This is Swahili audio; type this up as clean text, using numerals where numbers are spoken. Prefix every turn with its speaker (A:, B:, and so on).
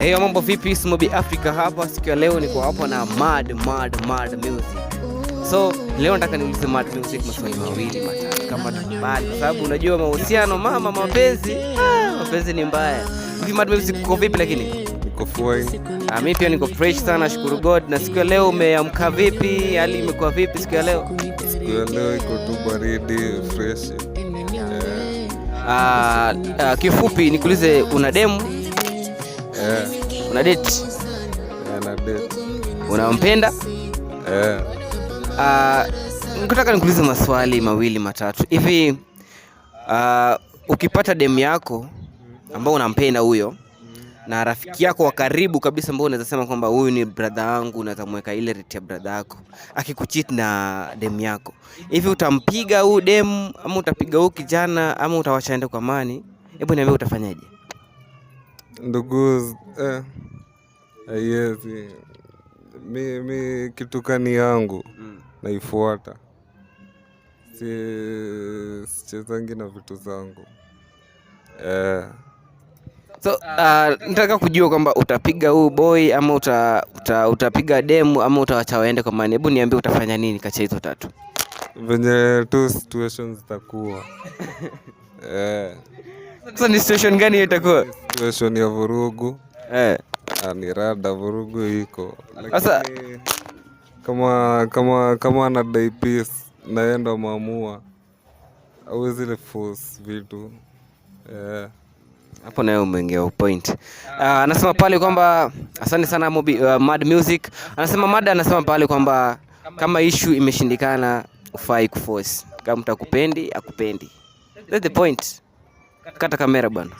A: Hey, mambo vipi? Smobi Africa hapa. Siku ya leo niko hapa na Mad Music. So, leo nataka niulize Mad Music maswali mawili matatu kama tukubali, kwa sababu unajua mahusiano mapenzi ni mbaya. Hivi Mad Music uko vipi lakini?
B: Niko fine.
A: Mimi pia niko fresh sana, shukuru God. Na siku ya leo umeamka vipi? Hali imekuwa vipi siku ya leo?
B: Siku ya leo iko tu baridi, fresh.
A: Kifupi nikuulize, una demu? Una date?
B: Na date.
A: Unampenda? Nikutaka nikuulize maswali mawili matatu. Hivi ukipata demu yako ambao unampenda huyo na rafiki yako wa karibu kabisa ambao unaweza sema kwamba huyu ni brother wangu, unaweza mweka ile rate ya brother yako, akikucheat na demu yako, hivi utampiga huyu demu ama utapiga huyu kijana ama utawacha kwa amani? Hebu niambie utafanyaje?
B: Ndugu, yes. Mi kitu kani yangu naifuata. Sichezangi na vitu zangu.
A: So, nataka kujua kwamba utapiga huu boy ama utapiga demu ama utawacha waende kwa amani. Hebu niambie utafanya nini kati ya hizo tatu?
B: Venye tu situations zitakuwa.
A: Sasa ni situation gani hiyo itakuwa?
B: Situation ya vurugu. Ni rada vurugu iko.
A: Sasa
B: kama anadai peace naenda maamua. Hauwezi le force vitu.
A: Hapo nayo umeingia point. Anasema pale kwamba asante sana Mad Music. Anasema pale kwamba kama issue imeshindikana ufai kuforce. Kama mtakupendi akupendi. That's the point. Kata kamera bwana.